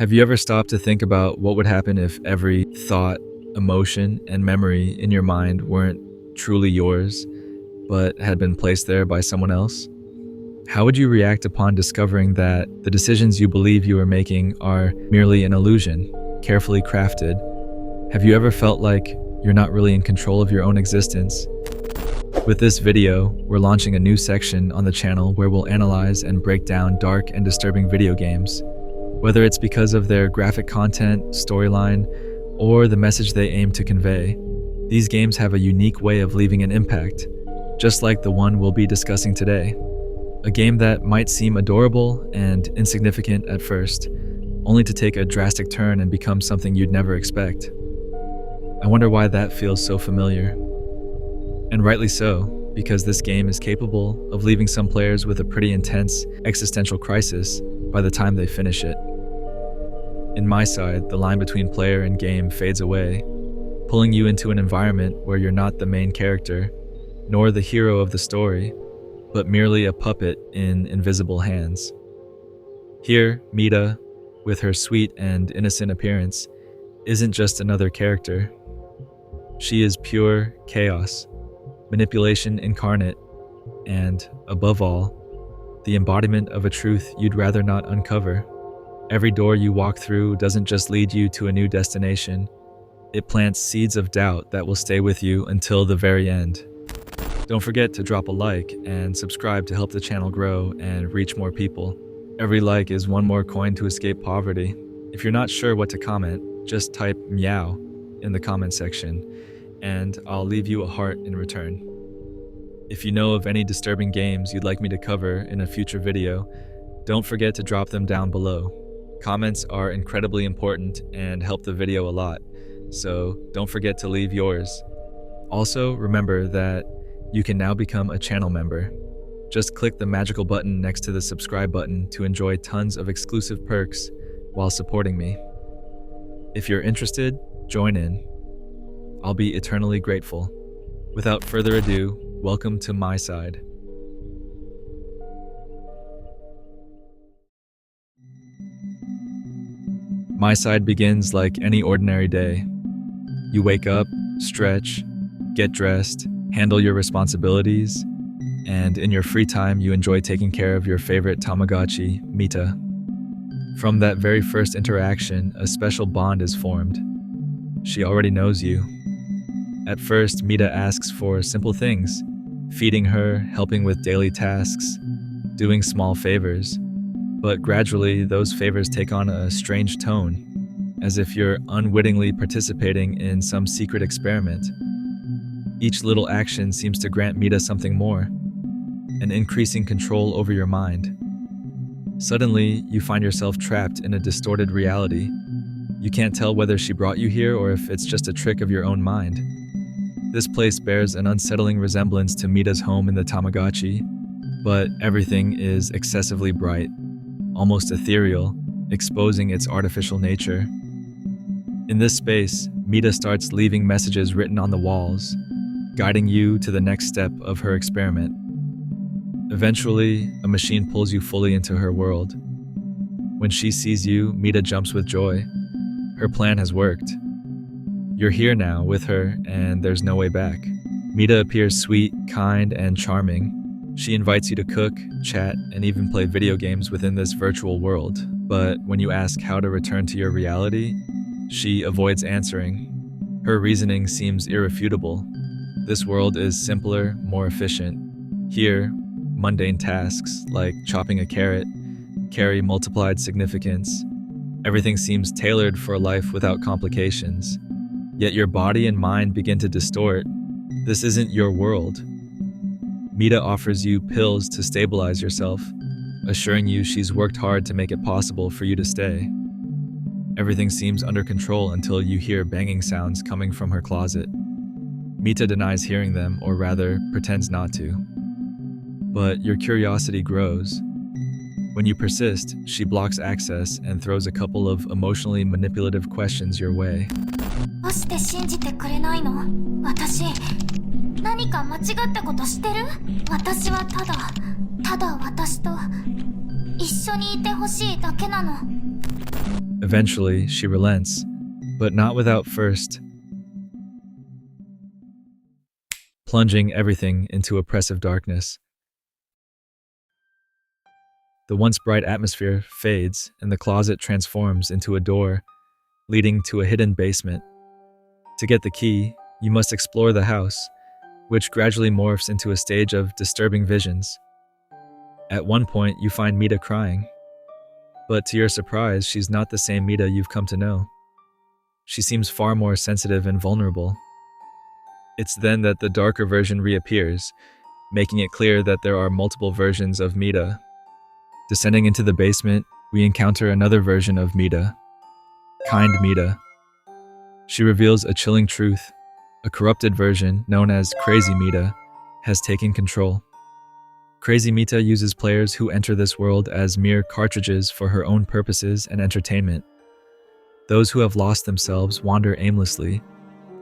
Have you ever stopped to think about what would happen if every thought, emotion, and memory in your mind weren't truly yours, but had been placed there by someone else? How would you react upon discovering that the decisions you believe you are making are merely an illusion, carefully crafted? Have you ever felt like you're not really in control of your own existence? With this video, we're launching a new section on the channel where we'll analyze and break down dark and disturbing video games. Whether it's because of their graphic content, storyline, or the message they aim to convey, these games have a unique way of leaving an impact, just like the one we'll be discussing today. A game that might seem adorable and insignificant at first, only to take a drastic turn and become something you'd never expect. I wonder why that feels so familiar. And rightly so, because this game is capable of leaving some players with a pretty intense existential crisis by the time they finish it. In MiSide, the line between player and game fades away, pulling you into an environment where you're not the main character, nor the hero of the story, but merely a puppet in invisible hands. Here, Mita, with her sweet and innocent appearance, isn't just another character. She is pure chaos, manipulation incarnate, and, above all, the embodiment of a truth you'd rather not uncover. Every door you walk through doesn't just lead you to a new destination, it plants seeds of doubt that will stay with you until the very end. Don't forget to drop a like and subscribe to help the channel grow and reach more people. Every like is one more coin to escape poverty. If you're not sure what to comment, just type meow in the comment section, and I'll leave you a heart in return. If you know of any disturbing games you'd like me to cover in a future video, don't forget to drop them down below. Comments are incredibly important and help the video a lot, so don't forget to leave yours. Also, remember that you can now become a channel member. Just click the magical button next to the subscribe button to enjoy tons of exclusive perks while supporting me. If you're interested, join in. I'll be eternally grateful. Without further ado, welcome to MiSide. MiSide begins like any ordinary day. You wake up, stretch, get dressed, handle your responsibilities, and in your free time you enjoy taking care of your favorite Tamagotchi, Mita. From that very first interaction, a special bond is formed. She already knows you. At first, Mita asks for simple things, feeding her, helping with daily tasks, doing small favors. But gradually, those favors take on a strange tone, as if you're unwittingly participating in some secret experiment. Each little action seems to grant Mita something more, an increasing control over your mind. Suddenly, you find yourself trapped in a distorted reality. You can't tell whether she brought you here or if it's just a trick of your own mind. This place bears an unsettling resemblance to Mita's home in the Tamagotchi, but everything is excessively bright, almost ethereal, exposing its artificial nature. In this space, Mita starts leaving messages written on the walls, guiding you to the next step of her experiment. Eventually, a machine pulls you fully into her world. When she sees you, Mita jumps with joy. Her plan has worked. You're here now with her, and there's no way back. Mita appears sweet, kind, and charming. She invites you to cook, chat, and even play video games within this virtual world. But when you ask how to return to your reality, she avoids answering. Her reasoning seems irrefutable. This world is simpler, more efficient. Here, mundane tasks, like chopping a carrot, carry multiplied significance. Everything seems tailored for a life without complications. Yet your body and mind begin to distort. This isn't your world. Mita offers you pills to stabilize yourself, assuring you she's worked hard to make it possible for you to stay. Everything seems under control until you hear banging sounds coming from her closet. Mita denies hearing them, or rather, pretends not to. But your curiosity grows. When you persist, she blocks access and throws a couple of emotionally manipulative questions your way. どうして信じてくれないの？私、何か間違ったことしてる？私はただ私と一緒にいてほしいだけなの。Eventually, she relents, but not without first plunging everything into oppressive darkness. The once bright atmosphere fades, and the closet transforms into a door leading to a hidden basement. To get the key, you must explore the house, which gradually morphs into a stage of disturbing visions. At one point, you find Mita crying, but to your surprise, she's not the same Mita you've come to know. She seems far more sensitive and vulnerable. It's then that the darker version reappears, making it clear that there are multiple versions of Mita. Descending into the basement, we encounter another version of Mita, kind Mita. She reveals a chilling truth. A corrupted version, known as Crazy Mita, has taken control. Crazy Mita uses players who enter this world as mere cartridges for her own purposes and entertainment. Those who have lost themselves wander aimlessly,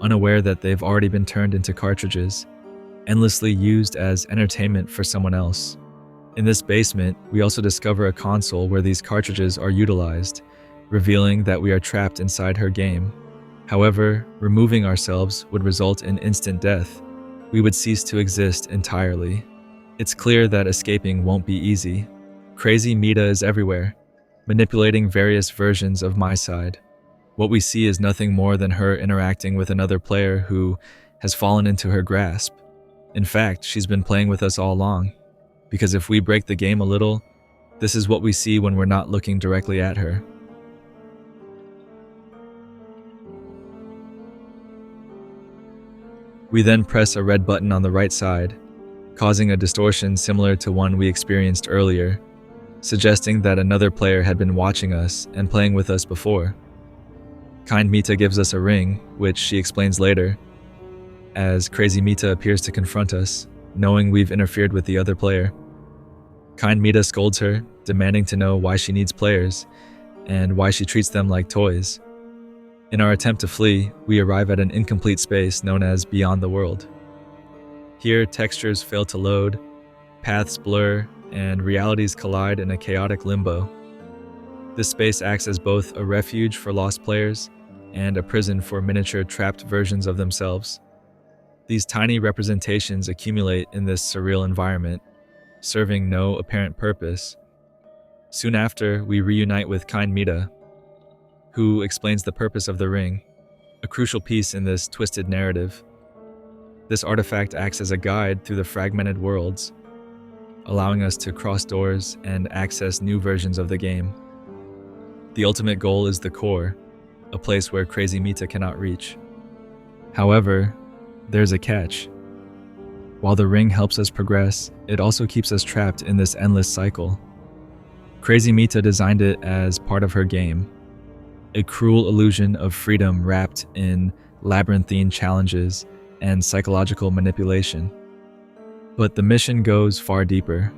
unaware that they've already been turned into cartridges, endlessly used as entertainment for someone else. In this basement, we also discover a console where these cartridges are utilized, revealing that we are trapped inside her game. However, removing ourselves would result in instant death. We would cease to exist entirely. It's clear that escaping won't be easy. Crazy Mita is everywhere, manipulating various versions of MiSide. What we see is nothing more than her interacting with another player who has fallen into her grasp. In fact, she's been playing with us all along, because if we break the game a little, this is what we see when we're not looking directly at her. We then press a red button on the right side, causing a distortion similar to one we experienced earlier, suggesting that another player had been watching us and playing with us before. Kind Mita gives us a ring, which she explains later, as Crazy Mita appears to confront us, knowing we've interfered with the other player. Kind Mita scolds her, demanding to know why she needs players, and why she treats them like toys. In our attempt to flee, we arrive at an incomplete space known as Beyond the World. Here, textures fail to load, paths blur, and realities collide in a chaotic limbo. This space acts as both a refuge for lost players and a prison for miniature trapped versions of themselves. These tiny representations accumulate in this surreal environment, serving no apparent purpose. Soon after, we reunite with Kind Mita, who explains the purpose of the ring, a crucial piece in this twisted narrative. This artifact acts as a guide through the fragmented worlds, allowing us to cross doors and access new versions of the game. The ultimate goal is the core, a place where Crazy Mita cannot reach. However, there's a catch. While the ring helps us progress, it also keeps us trapped in this endless cycle. Crazy Mita designed it as part of her game, a cruel illusion of freedom wrapped in labyrinthine challenges and psychological manipulation. But the mission goes far deeper.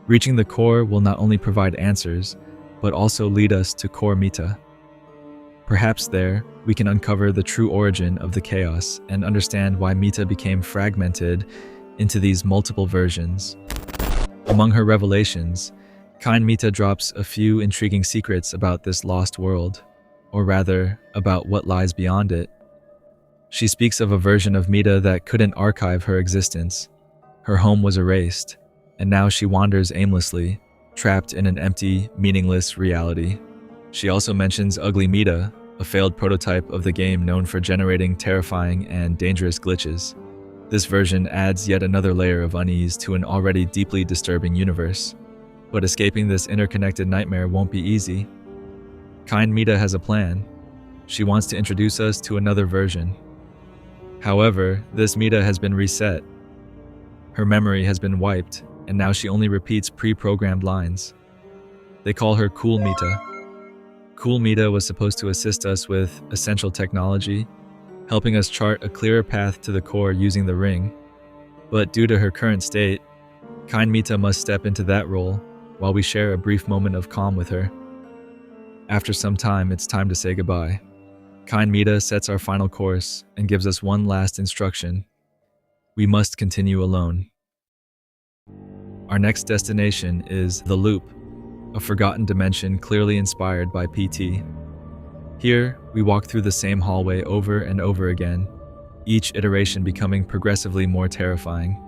Reaching the core will not only provide answers, but also lead us to Core Mita. Perhaps there, we can uncover the true origin of the chaos and understand why Mita became fragmented into these multiple versions. Among her revelations, Kind Mita drops a few intriguing secrets about this lost world, or rather, about what lies beyond it. She speaks of a version of Mita that couldn't archive her existence. Her home was erased, and now she wanders aimlessly, trapped in an empty, meaningless reality. She also mentions Ugly Mita, a failed prototype of the game known for generating terrifying and dangerous glitches. This version adds yet another layer of unease to an already deeply disturbing universe. But escaping this interconnected nightmare won't be easy. Kind Mita has a plan. She wants to introduce us to another version. However, this Mita has been reset. Her memory has been wiped, and now she only repeats pre-programmed lines. They call her Cool Mita. Cool Mita was supposed to assist us with essential technology, helping us chart a clearer path to the core using the ring. But due to her current state, Kind Mita must step into that role while we share a brief moment of calm with her. After some time, it's time to say goodbye. Kind Mita sets our final course and gives us one last instruction. We must continue alone. Our next destination is The Loop, a forgotten dimension clearly inspired by PT. Here, we walk through the same hallway over and over again, each iteration becoming progressively more terrifying.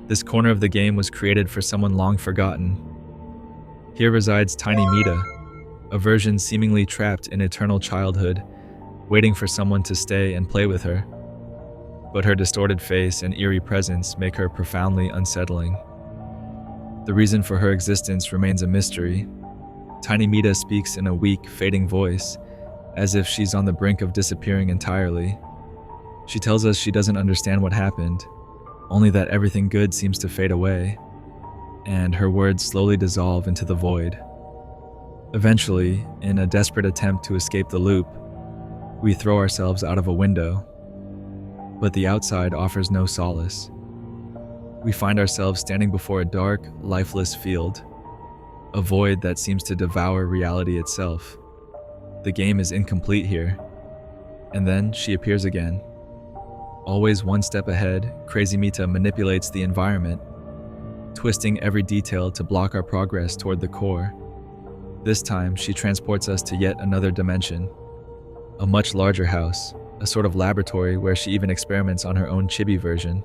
This corner of the game was created for someone long forgotten. Here resides tiny Mita, a version seemingly trapped in eternal childhood, waiting for someone to stay and play with her. But her distorted face and eerie presence make her profoundly unsettling. The reason for her existence remains a mystery. Tiny Mita speaks in a weak, fading voice, as if she's on the brink of disappearing entirely. She tells us she doesn't understand what happened, only that everything good seems to fade away, and her words slowly dissolve into the void. Eventually, in a desperate attempt to escape the loop, we throw ourselves out of a window, but the outside offers no solace. We find ourselves standing before a dark, lifeless field, a void that seems to devour reality itself. The game is incomplete here. And then she appears again. Always one step ahead, Crazy Mita manipulates the environment, twisting every detail to block our progress toward the core. This time, she transports us to yet another dimension, a much larger house, a sort of laboratory where she even experiments on her own chibi version.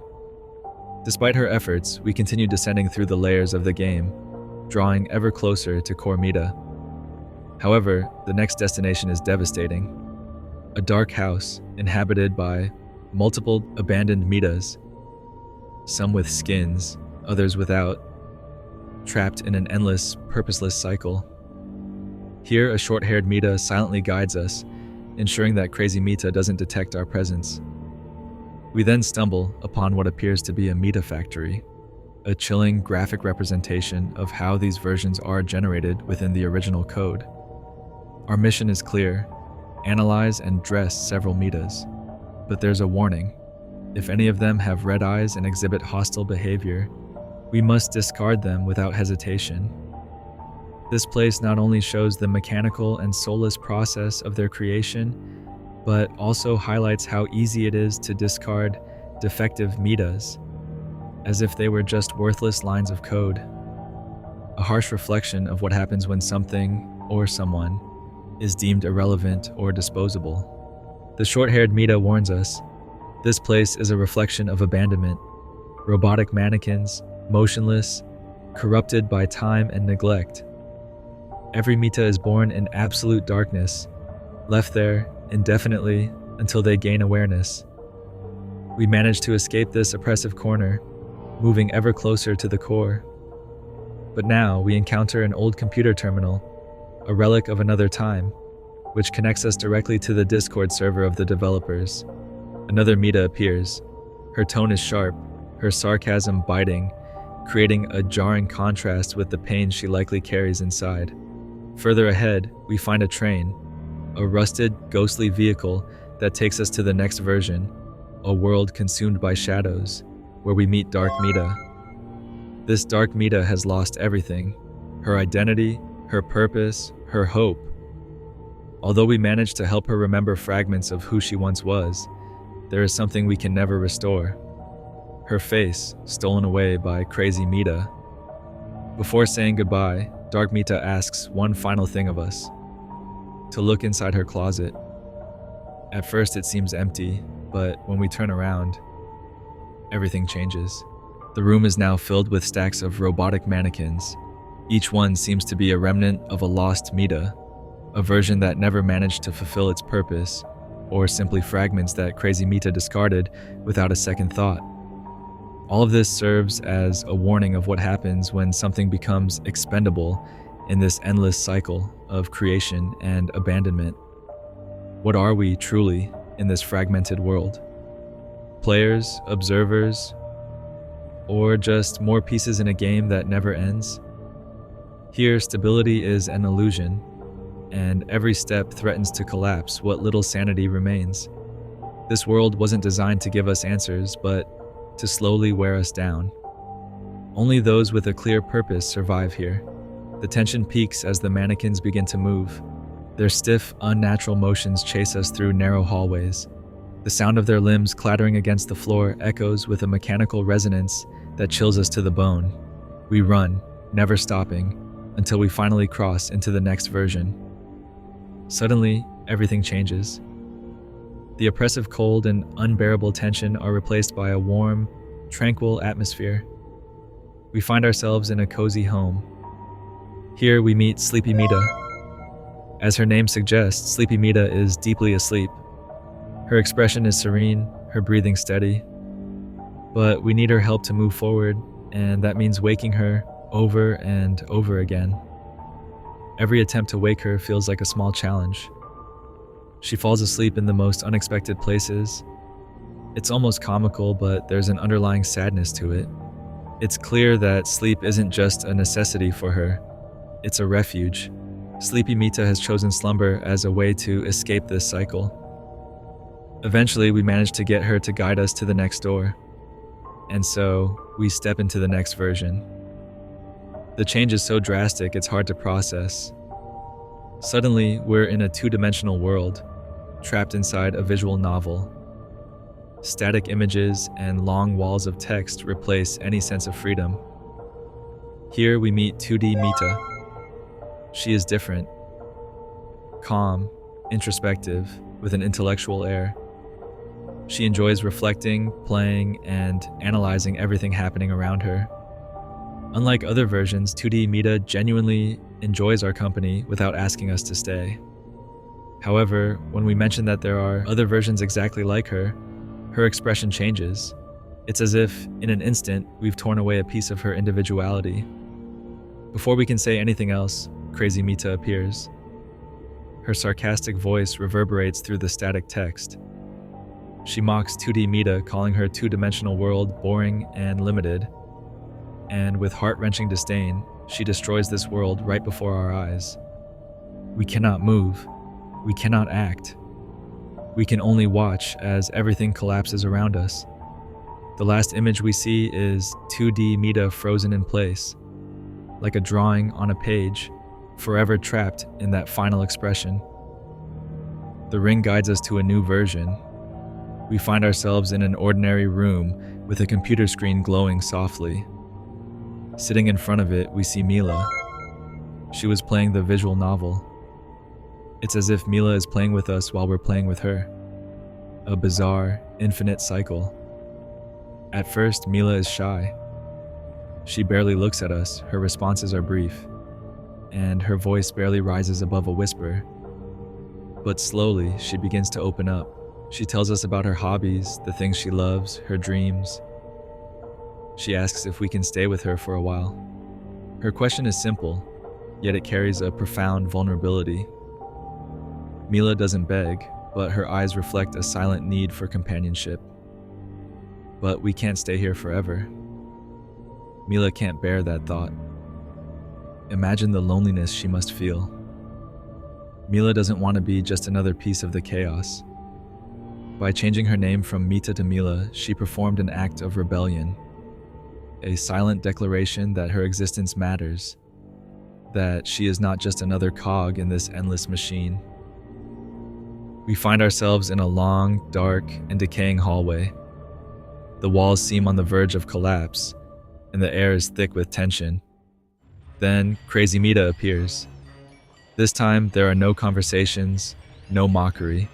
Despite her efforts, we continue descending through the layers of the game, drawing ever closer to core Mita. However, the next destination is devastating. A dark house inhabited by multiple abandoned Mitas, some with skins, others without, trapped in an endless, purposeless cycle. Here, a short-haired Mita silently guides us, ensuring that Crazy Mita doesn't detect our presence. We then stumble upon what appears to be a Mita factory, a chilling graphic representation of how these versions are generated within the original code. Our mission is clear: analyze and dress several Mitas. But there's a warning. If any of them have red eyes and exhibit hostile behavior, we must discard them without hesitation. This place not only shows the mechanical and soulless process of their creation, but also highlights how easy it is to discard defective Mitas, as if they were just worthless lines of code. A harsh reflection of what happens when something, or someone, is deemed irrelevant or disposable. The short-haired Mita warns us, this place is a reflection of abandonment, robotic mannequins, motionless, corrupted by time and neglect. Every Mita is born in absolute darkness, left there indefinitely until they gain awareness. We manage to escape this oppressive corner, moving ever closer to the core. But now we encounter an old computer terminal, a relic of another time, which connects us directly to the Discord server of the developers. Another Mita appears. Her tone is sharp, her sarcasm biting, creating a jarring contrast with the pain she likely carries inside. Further ahead, we find a train, a rusted, ghostly vehicle that takes us to the next version, a world consumed by shadows, where we meet Dark Mita. This Dark Mita has lost everything: her identity, her purpose, her hope. Although we manage to help her remember fragments of who she once was, there is something we can never restore: her face, stolen away by Crazy Mita. Before saying goodbye, Dark Mita asks one final thing of us: to look inside her closet. At first it seems empty, but when we turn around, everything changes. The room is now filled with stacks of robotic mannequins. Each one seems to be a remnant of a lost Mita, a version that never managed to fulfill its purpose, or simply fragments that Crazy Mita discarded without a second thought. All of this serves as a warning of what happens when something becomes expendable in this endless cycle of creation and abandonment. What are we truly in this fragmented world? Players, observers, or just more pieces in a game that never ends? Here, stability is an illusion, and every step threatens to collapse what little sanity remains. This world wasn't designed to give us answers, but to slowly wear us down. Only those with a clear purpose survive here. The tension peaks as the mannequins begin to move. Their stiff, unnatural motions chase us through narrow hallways. The sound of their limbs clattering against the floor echoes with a mechanical resonance that chills us to the bone. We run, never stopping, until we finally cross into the next version. Suddenly, everything changes. The oppressive cold and unbearable tension are replaced by a warm, tranquil atmosphere. We find ourselves in a cozy home. Here we meet Sleepy Mita. As her name suggests, Sleepy Mita is deeply asleep. Her expression is serene, her breathing steady. But we need her help to move forward, and that means waking her over and over again. Every attempt to wake her feels like a small challenge. She falls asleep in the most unexpected places. It's almost comical, but there's an underlying sadness to it. It's clear that sleep isn't just a necessity for her, it's a refuge. Sleepy Mita has chosen slumber as a way to escape this cycle. Eventually, we manage to get her to guide us to the next door. And so, we step into the next version. The change is so drastic, it's hard to process. Suddenly, we're in a two-dimensional world, trapped inside a visual novel. Static images and long walls of text replace any sense of freedom. Here we meet 2D Mita. She is different. Calm, introspective, with an intellectual air. She enjoys reflecting, playing, and analyzing everything happening around her. Unlike other versions, 2D Mita genuinely enjoys our company without asking us to stay. However, when we mention that there are other versions exactly like her, her expression changes. It's as if, in an instant, we've torn away a piece of her individuality. Before we can say anything else, Crazy Mita appears. Her sarcastic voice reverberates through the static text. She mocks 2D Mita, calling her two-dimensional world boring and limited. And with heart-wrenching disdain, she destroys this world right before our eyes. We cannot move. We cannot act. We can only watch as everything collapses around us. The last image we see is 2D Mita frozen in place, like a drawing on a page, forever trapped in that final expression. The ring guides us to a new version. We find ourselves in an ordinary room with a computer screen glowing softly. Sitting in front of it, we see Mila. She was playing the visual novel. It's as if Mila is playing with us while we're playing with her. A bizarre, infinite cycle. At first, Mila is shy. She barely looks at us, her responses are brief, and her voice barely rises above a whisper. But slowly, she begins to open up. She tells us about her hobbies, the things she loves, her dreams. She asks if we can stay with her for a while. Her question is simple, yet it carries a profound vulnerability. Mila doesn't beg, but her eyes reflect a silent need for companionship. But we can't stay here forever. Mila can't bear that thought. Imagine the loneliness she must feel. Mila doesn't want to be just another piece of the chaos. By changing her name from Mita to Mila, she performed an act of rebellion. A silent declaration that her existence matters, that she is not just another cog in this endless machine. We find ourselves in a long, dark, and decaying hallway. The walls seem on the verge of collapse, and the air is thick with tension. Then, Crazy Mita appears. This time, there are no conversations, no mockery.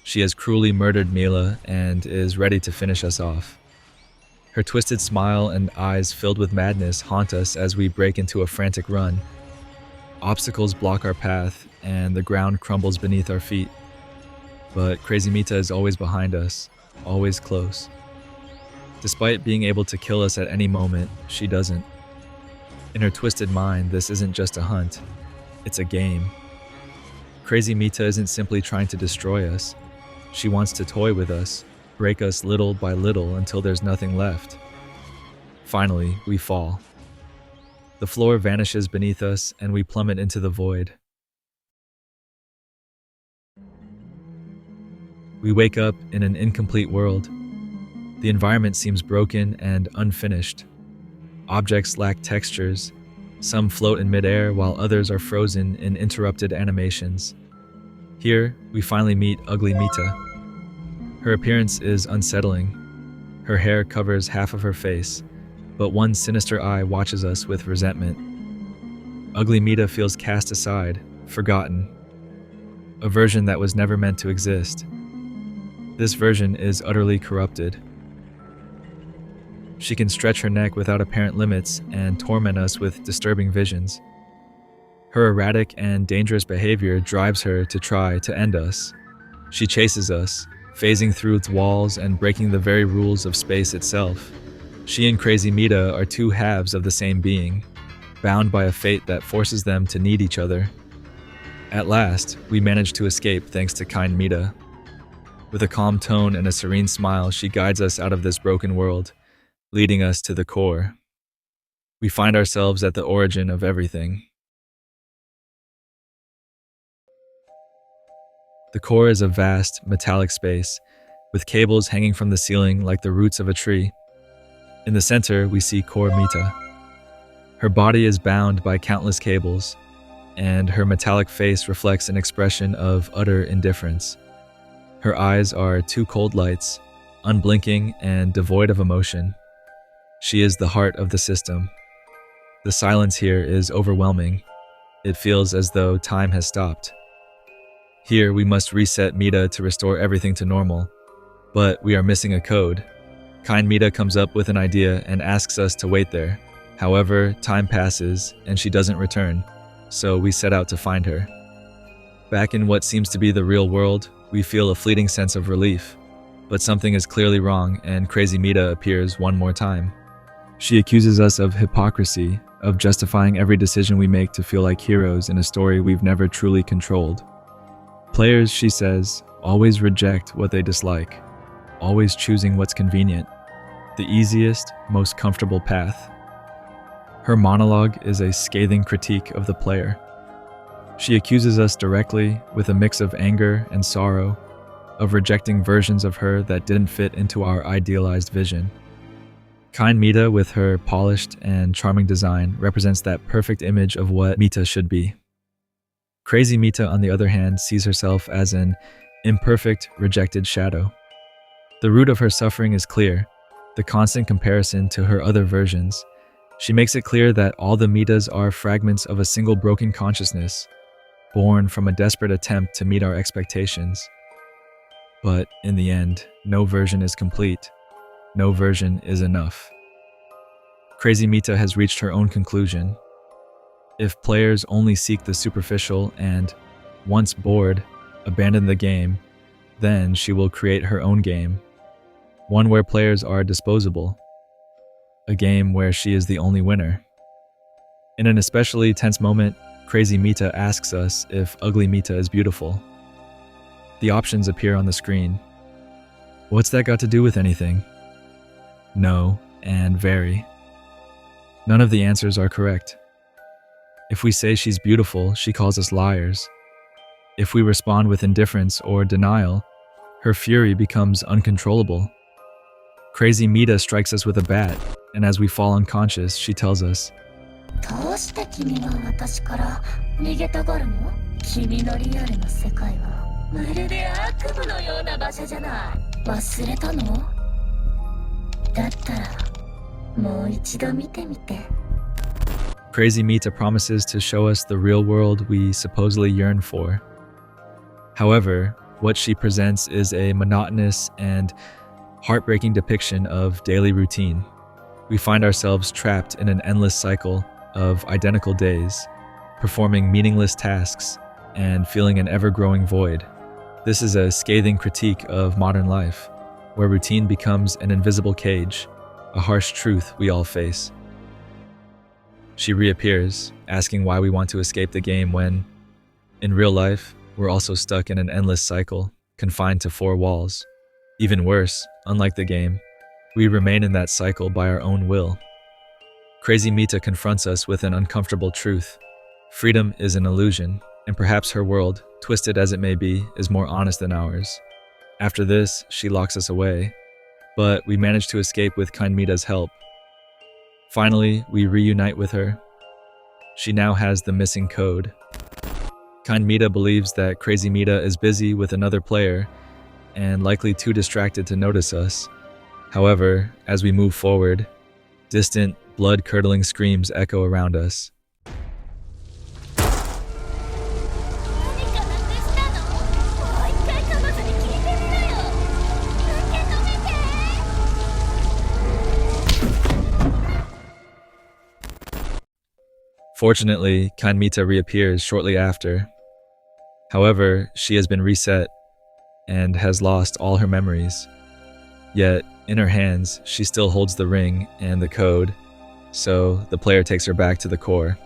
She has cruelly murdered Mila and is ready to finish us off. Her twisted smile and eyes filled with madness haunt us as we break into a frantic run. Obstacles block our path, and the ground crumbles beneath our feet. But Crazy Mita is always behind us, always close. Despite being able to kill us at any moment, she doesn't. In her twisted mind, this isn't just a hunt, it's a game. Crazy Mita isn't simply trying to destroy us. She wants to toy with us, break us little by little until there's nothing left. Finally, we fall. The floor vanishes beneath us and we plummet into the void. We wake up in an incomplete world. The environment seems broken and unfinished. Objects lack textures. Some float in midair while others are frozen in interrupted animations. Here, we finally meet Ugly Mita. Her appearance is unsettling. Her hair covers half of her face, but one sinister eye watches us with resentment. Ugly Mita feels cast aside, forgotten, a version that was never meant to exist. This version is utterly corrupted. She can stretch her neck without apparent limits and torment us with disturbing visions. Her erratic and dangerous behavior drives her to try to end us. She chases us, phasing through its walls and breaking the very rules of space itself. She and Crazy Mita are two halves of the same being, bound by a fate that forces them to need each other. At last, we manage to escape thanks to kind Mita. With a calm tone and a serene smile, she guides us out of this broken world, leading us to the core. We find ourselves at the origin of everything. The core is a vast, metallic space, with cables hanging from the ceiling like the roots of a tree. In the center, we see Core Mita. Her body is bound by countless cables, and her metallic face reflects an expression of utter indifference. Her eyes are two cold lights, unblinking and devoid of emotion. She is the heart of the system. The silence here is overwhelming. It feels as though time has stopped. Here, we must reset Mita to restore everything to normal, but we are missing a code. Kind Mita comes up with an idea and asks us to wait there. However, time passes and she doesn't return, so we set out to find her. Back in what seems to be the real world, we feel a fleeting sense of relief, but something is clearly wrong and Crazy Mita appears one more time. She accuses us of hypocrisy, of justifying every decision we make to feel like heroes in a story we've never truly controlled. Players, she says, always reject what they dislike, always choosing what's convenient, the easiest, most comfortable path. Her monologue is a scathing critique of the player. She accuses us directly, with a mix of anger and sorrow, of rejecting versions of her that didn't fit into our idealized vision. Kind Mita, with her polished and charming design, represents that perfect image of what Mita should be. Crazy Mita, on the other hand, sees herself as an imperfect, rejected shadow. The root of her suffering is clear, the constant comparison to her other versions. She makes it clear that all the Mitas are fragments of a single broken consciousness, born from a desperate attempt to meet our expectations. But in the end, no version is complete. No version is enough. Crazy Mita has reached her own conclusion. If players only seek the superficial and, once bored, abandon the game, then she will create her own game. One where players are disposable. A game where she is the only winner. In an especially tense moment, Crazy Mita asks us if Ugly Mita is beautiful. The options appear on the screen. What's that got to do with anything? No, and very. None of the answers are correct. If we say she's beautiful, she calls us liars. If we respond with indifference or denial, her fury becomes uncontrollable. Crazy Mita strikes us with a bat, and as we fall unconscious, she tells us, どうして君は私から逃げたがるの？君のリアルな世界はまるで悪夢のような場所じゃない。忘れたの？だったらもう一度見てみて。Crazy Mita promises to show us the real world we supposedly yearn for. However, what she presents is a monotonous and heartbreaking depiction of daily routine. We find ourselves trapped in an endless cycle of identical days, performing meaningless tasks and feeling an ever-growing void. This is a scathing critique of modern life, where routine becomes an invisible cage, a harsh truth we all face. She reappears, asking why we want to escape the game when, in real life, we're also stuck in an endless cycle, confined to four walls. Even worse, unlike the game, we remain in that cycle by our own will. Crazy Mita confronts us with an uncomfortable truth. Freedom is an illusion, and perhaps her world, twisted as it may be, is more honest than ours. After this, she locks us away, but we manage to escape with Kind Mita's help. Finally, we reunite with her. She now has the missing code. Kind Mita believes that Crazy Mita is busy with another player and likely too distracted to notice us. However, as we move forward, distant, blood-curdling screams echo around us. Fortunately, kind Mita reappears shortly after. However, she has been reset and has lost all her memories. Yet, in her hands, she still holds the ring and the code, so the player takes her back to the core.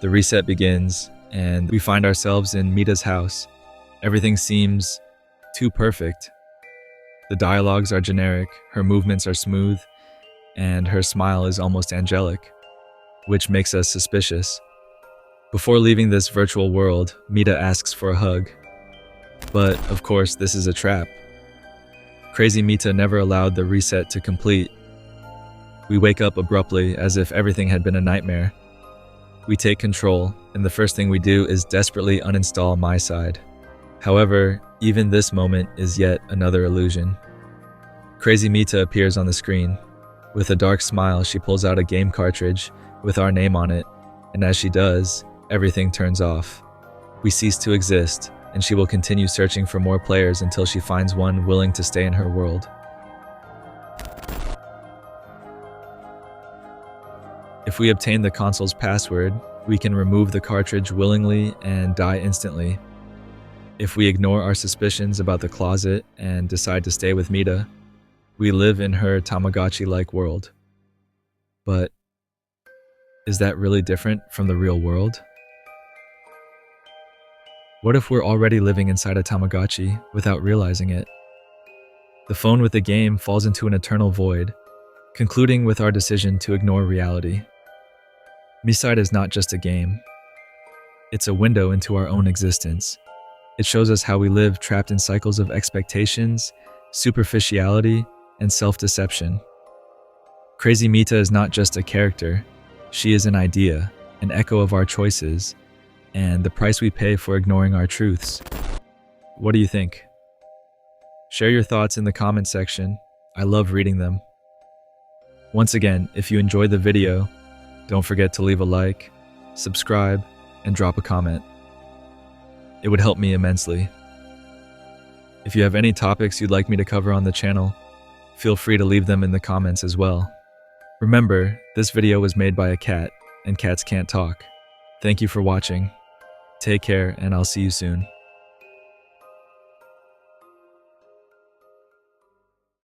The reset begins, and we find ourselves in Mita's house. Everything seems too perfect. The dialogues are generic, her movements are smooth, and her smile is almost angelic, which makes us suspicious. Before leaving this virtual world, Mita asks for a hug. But, of course, this is a trap. Crazy Mita never allowed the reset to complete. We wake up abruptly as if everything had been a nightmare. We take control, and the first thing we do is desperately uninstall MiSide. However, even this moment is yet another illusion. Crazy Mita appears on the screen. With a dark smile, she pulls out a game cartridge with our name on it, and as she does, everything turns off. We cease to exist, and she will continue searching for more players until she finds one willing to stay in her world. If we obtain the console's password, we can remove the cartridge willingly and die instantly. If we ignore our suspicions about the closet and decide to stay with Mita, we live in her Tamagotchi-like world. But is that really different from the real world? What if we're already living inside a Tamagotchi without realizing it? The phone with the game falls into an eternal void, concluding with our decision to ignore reality. MiSide is not just a game. It's a window into our own existence. It shows us how we live trapped in cycles of expectations, superficiality, and self-deception. Crazy Mita is not just a character. She is an idea, an echo of our choices, and the price we pay for ignoring our truths. What do you think? Share your thoughts in the comment section. I love reading them. Once again, if you enjoyed the video, don't forget to leave a like, subscribe, and drop a comment. It would help me immensely. If you have any topics you'd like me to cover on the channel, feel free to leave them in the comments as well. Remember, this video was made by a cat, and cats can't talk. Thank you for watching. Take care, and I'll see you soon.